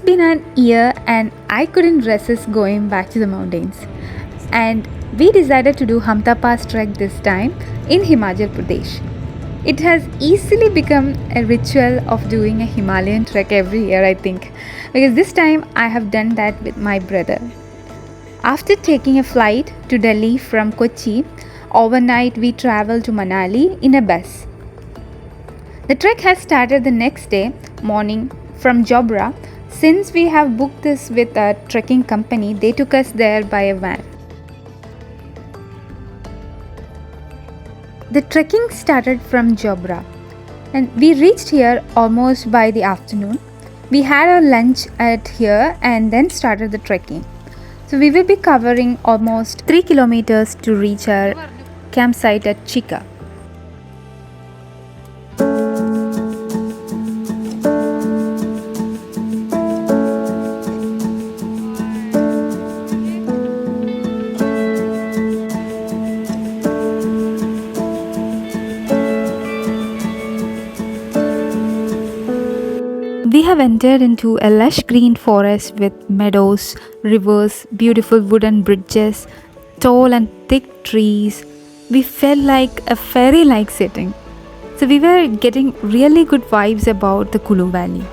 been an year and I couldn't resist going back to the mountains. And we decided to do Hamta Pass Trek this time in Himachal Pradesh. It has easily become a ritual of doing a Himalayan trek every year, I think, because this time I have done that with my brother. After taking a flight to Delhi from Kochi, overnight we traveled to Manali in a bus. The trek has started the next day morning from Jobra. Since we have booked this with a trekking company, they took us there by a van. The trekking started from Jobra and we reached here almost by the afternoon. We had our lunch at here and then started the trekking. So we will be covering almost 3 kilometers to reach our campsite at Chika. We have entered into a lush green forest with meadows, rivers, beautiful wooden bridges, tall and thick trees. We felt like a fairy-like setting. So we were getting really good vibes about the Kulu Valley.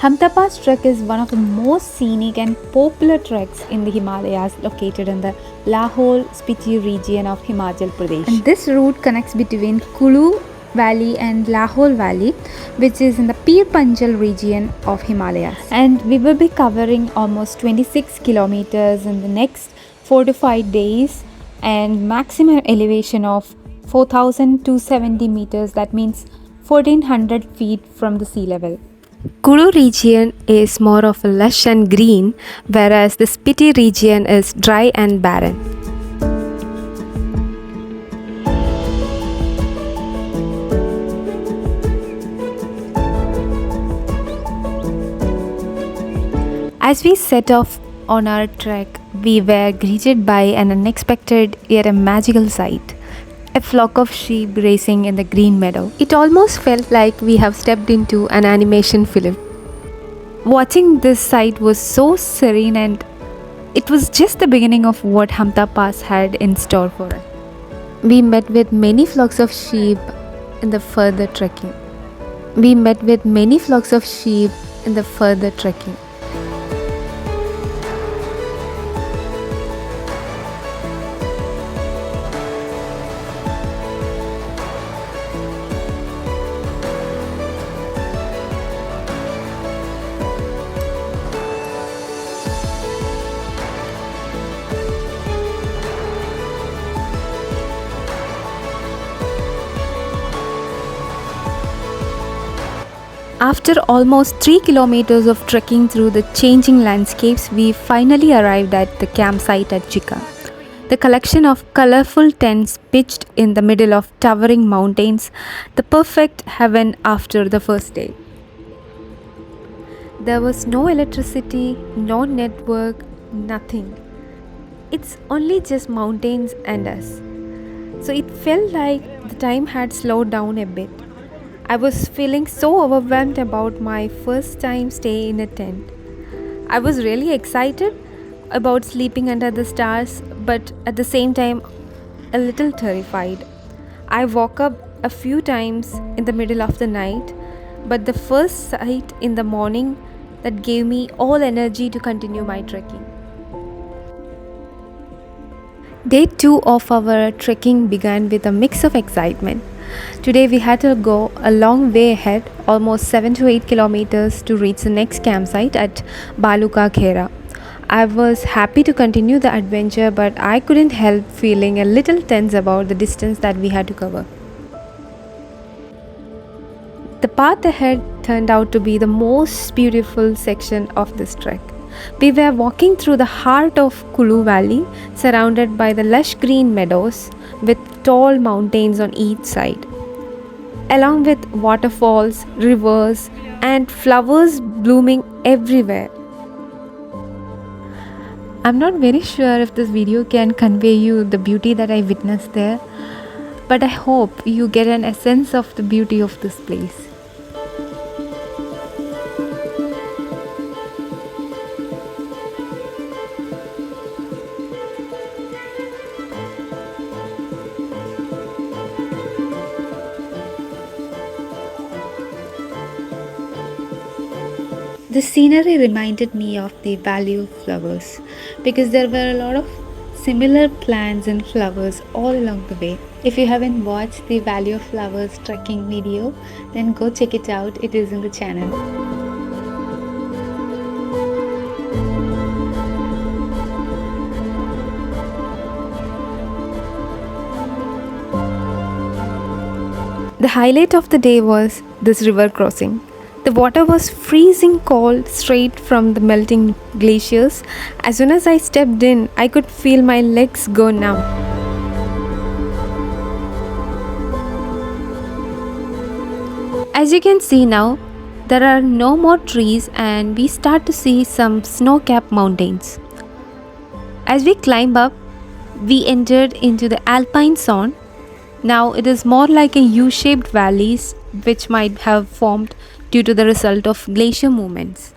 Hampta Pass Trek is one of the most scenic and popular treks in the Himalayas, located in the Lahaul-Spiti region of Himachal Pradesh. And this route connects between Kulu Valley and Lahaul Valley, which is in the Pir Panjal region of Himalayas. And we will be covering almost 26 kilometers in the next 4 to 5 days and maximum elevation of 4,270 meters, that means 1400 feet from the sea level. Goru region is more of a lush and green, whereas the Spiti region is dry and barren. As we set off on our trek, we were greeted by an unexpected yet a magical sight. A flock of sheep grazing in the green meadow. It almost felt like we have stepped into an animation film. Watching this sight was so serene, and it was just the beginning of what Hampta Pass had in store for us. We met with many flocks of sheep in the further trekking. After almost 3 kilometers of trekking through the changing landscapes, we finally arrived at the campsite at Chika. The collection of colorful tents pitched in the middle of towering mountains, the perfect heaven after the first day. There was no electricity, no network, nothing. It's only just mountains and us. So it felt like the time had slowed down a bit. I was feeling so overwhelmed about my first time stay in a tent. I was really excited about sleeping under the stars, but at the same time a little terrified. I woke up a few times in the middle of the night, but the first sight in the morning that gave me all energy to continue my trekking. Day 2 of our trekking began with a mix of excitement. Today we had to go a long way ahead, almost 7 to 8 kilometers to reach the next campsite at Balu Ghera. I was happy to continue the adventure, but I couldn't help feeling a little tense about the distance that we had to cover. The path ahead turned out to be the most beautiful section of this trek. We were walking through the heart of Kulu Valley, surrounded by the lush green meadows with tall mountains on each side, along with waterfalls, rivers, and flowers blooming everywhere. I'm not very sure if this video can convey you the beauty that I witnessed there, but I hope you get an essence of the beauty of this place. The scenery reminded me of the Balu flowers because there were a lot of similar plants and flowers all along the way. If you haven't watched the Valley of Flowers trekking video, then go check it out. It is in the channel. The highlight of the day was this river crossing. The water was freezing cold straight from the melting glaciers. As soon as I stepped in, I could feel my legs go numb. As you can see now, there are no more trees and we start to see some snow-capped mountains. As we climb up, we entered into the alpine zone. Now it is more like a U-shaped valleys which might have formed due to the result of glacier movements.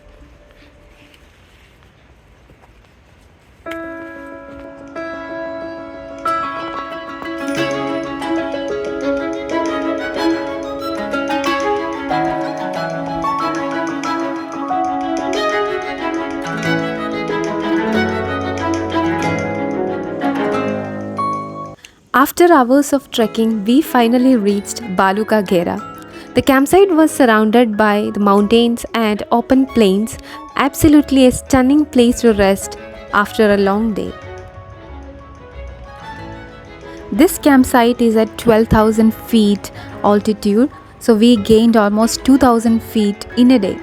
After hours of trekking, we finally reached Balu ka Ghera. The campsite was surrounded by the mountains and open plains, absolutely a stunning place to rest after a long day. This campsite is at 12,000 feet altitude, so we gained almost 2,000 feet in a day.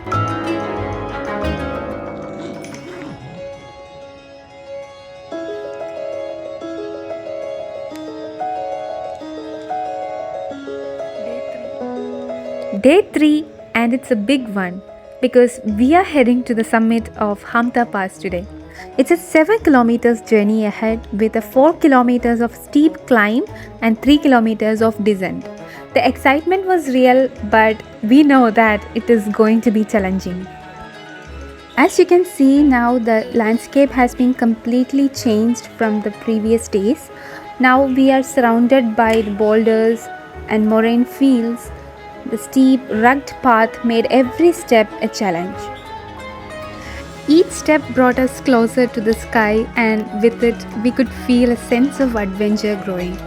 Day 3, and it's a big one because we are heading to the summit of Hamta Pass today. It's a 7 kilometers journey ahead with a 4 kilometers of steep climb and 3 kilometers of descent. The excitement was real, but we know that it is going to be challenging. As you can see now, the landscape has been completely changed from the previous days. Now we are surrounded by the boulders and moraine fields. The steep, rugged path made every step a challenge. Each step brought us closer to the sky, and with it, we could feel a sense of adventure growing.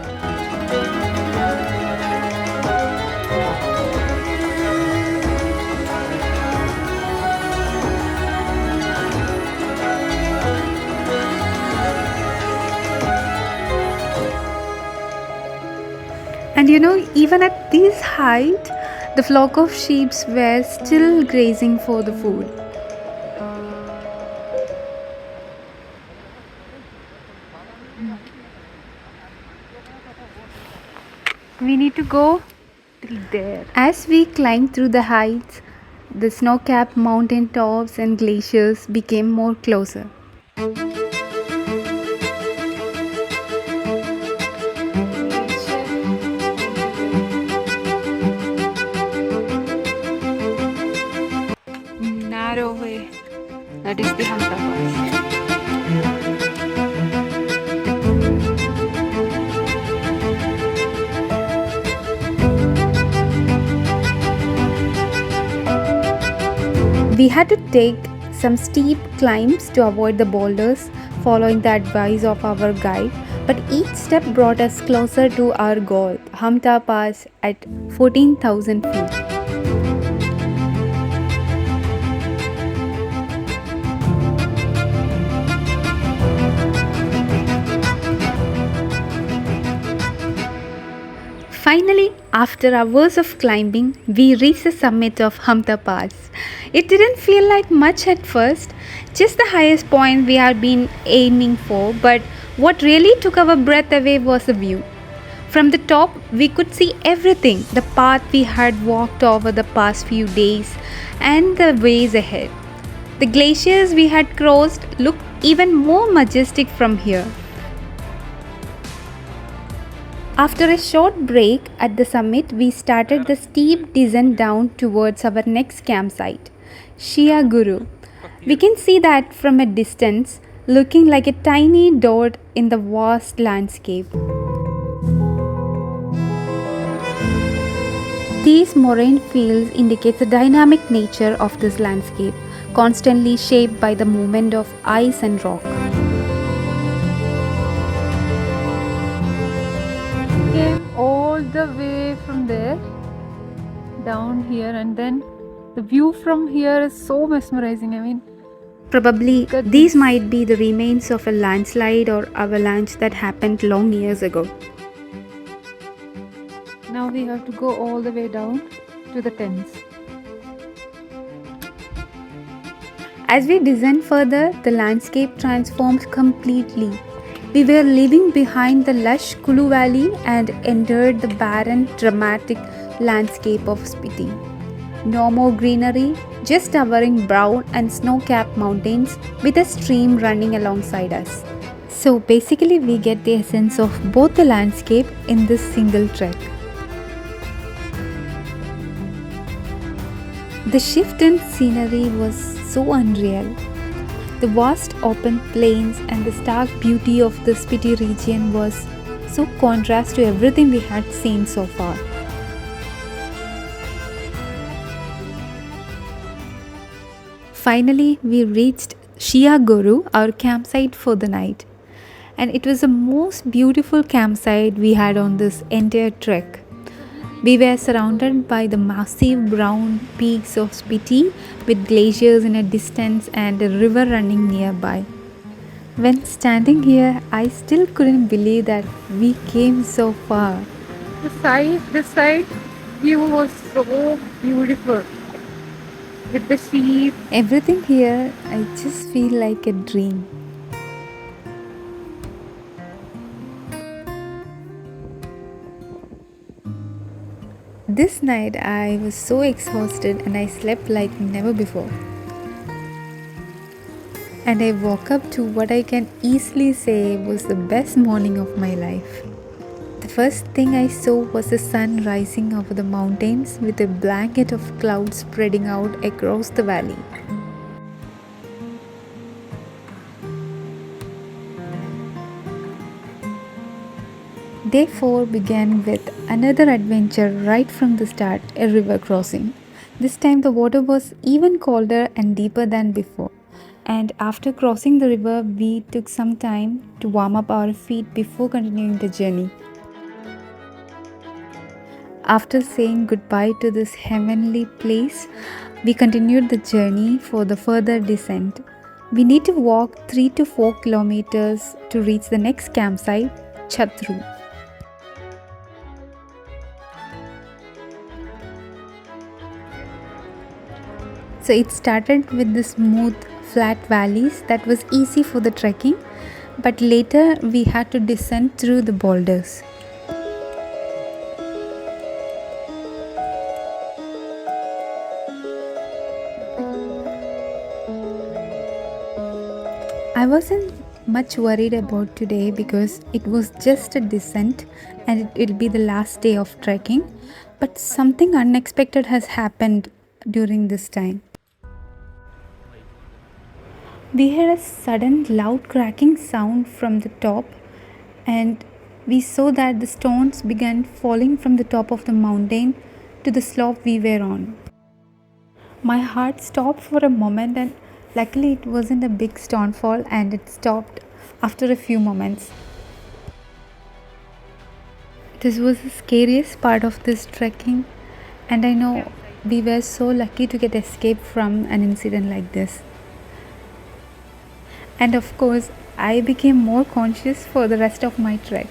And even at this height, the flock of sheep were still grazing for the food. We need to go till there. As we climbed through the heights, the snow-capped mountain tops and glaciers became more closer. Narrow way. That is the Hampta Pass. We had to take some steep climbs to avoid the boulders, following the advice of our guide, but each step brought us closer to our goal, Hampta Pass at 14,000 feet. Finally, after hours of climbing, we reached the summit of Hampta Pass. It didn't feel like much at first, just the highest point we had been aiming for, but what really took our breath away was the view. From the top, we could see everything, the path we had walked over the past few days and the ways ahead. The glaciers we had crossed looked even more majestic from here. After a short break at the summit, we started the steep descent down towards our next campsite, Shia Guru. We can see that from a distance, looking like a tiny dot in the vast landscape. These moraine fields indicate the dynamic nature of this landscape, constantly shaped by the movement of ice and rock. Came all the way from there down here, and then the view from here is so mesmerizing. I mean, probably these might be the remains of a landslide or avalanche that happened long years ago. Now we have to go all the way down to the tents. As we descend further, the landscape transforms completely. We were leaving behind the lush Kulu Valley and entered the barren, dramatic landscape of Spiti. No more greenery, just towering brown and snow-capped mountains with a stream running alongside us. So basically we get the essence of both the landscape in this single trek. The shift in scenery was so unreal. The vast open plains and the stark beauty of the Spiti region was so contrast to everything we had seen so far. Finally, we reached Shia Goru, our campsite for the night. And it was the most beautiful campsite we had on this entire trek. We were surrounded by the massive brown peaks of Spiti with glaciers in a distance and a river running nearby. When standing here, I still couldn't believe that we came so far. The side view was so beautiful. With the sheep. Everything here, I just feel like a dream. This night I was so exhausted and I slept like never before. And I woke up to what I can easily say was the best morning of my life. The first thing I saw was the sun rising over the mountains with a blanket of clouds spreading out across the valley. Day 4 began with another adventure right from the start, a river crossing. This time the water was even colder and deeper than before. And after crossing the river, we took some time to warm up our feet before continuing the journey. After saying goodbye to this heavenly place, we continued the journey for the further descent. We need to walk 3 to 4 kilometers to reach the next campsite, Chatru. So it started with the smooth, flat valleys that was easy for the trekking, but later we had to descend through the boulders. I wasn't much worried about today because it was just a descent and it will be the last day of trekking, but something unexpected has happened during this time. We heard a sudden loud cracking sound from the top, and we saw that the stones began falling from the top of the mountain to the slope we were on. My heart stopped for a moment, and luckily it wasn't a big stone fall and it stopped after a few moments. This was the scariest part of this trekking, and I know we were so lucky to get escape from an incident like this. And of course, I became more conscious for the rest of my trek.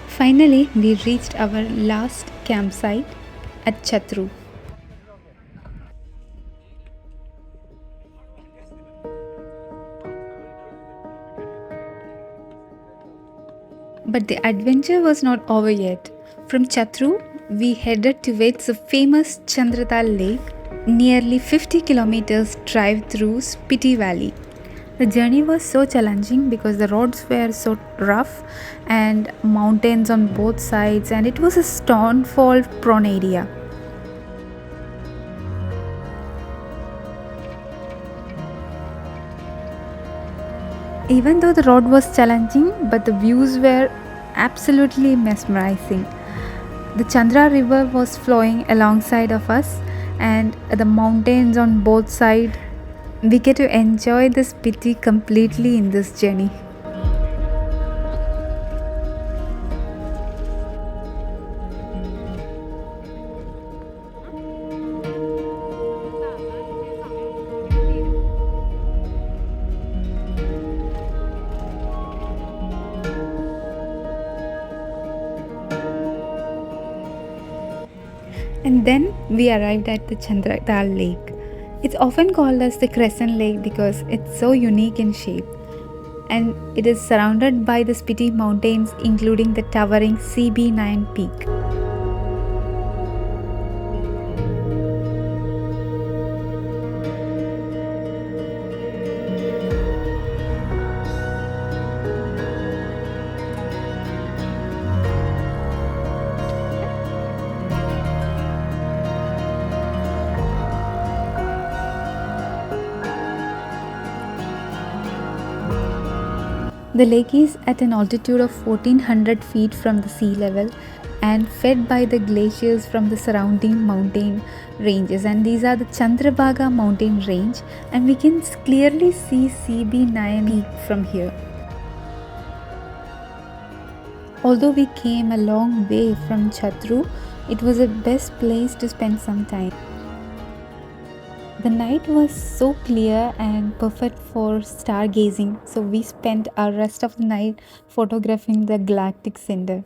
Finally, we reached our last campsite at Chatru. But the adventure was not over yet. From Chatru, we headed towards the famous Chandratal lake, nearly 50 kilometers drive through Spiti Valley. The journey was so challenging because the roads were so rough and mountains on both sides, and it was a stonefall prone area. Even though the road was challenging, but the views were absolutely mesmerizing. The Chandra river was flowing alongside of us, and the mountains on both sides. We get to enjoy this Spiti completely in this journey. And then we arrived at the Chandratal lake. It's often called as the Crescent Lake because it's so unique in shape. And it is surrounded by the Spiti Mountains, including the towering CB9 peak. The lake is at an altitude of 1400 feet from the sea level and fed by the glaciers from the surrounding mountain ranges, and these are the Chandrabhaga mountain range, and we can clearly see CB9 peak from here. Although we came a long way from Chatru, it was the best place to spend some time. The night was so clear and perfect for stargazing, so we spent our rest of the night photographing the galactic center.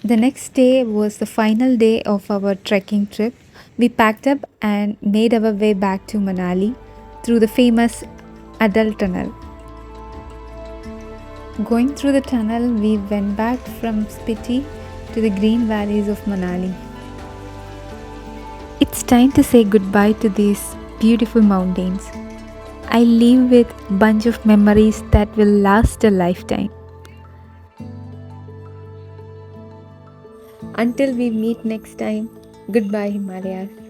The next day was the final day of our trekking trip. We packed up and made our way back to Manali through the famous Adal Tunnel. Going through the tunnel, we went back from Spiti to the green valleys of Manali. It's time to say goodbye to these beautiful mountains. I leave with a bunch of memories that will last a lifetime. Until we meet next time, goodbye Himalayas.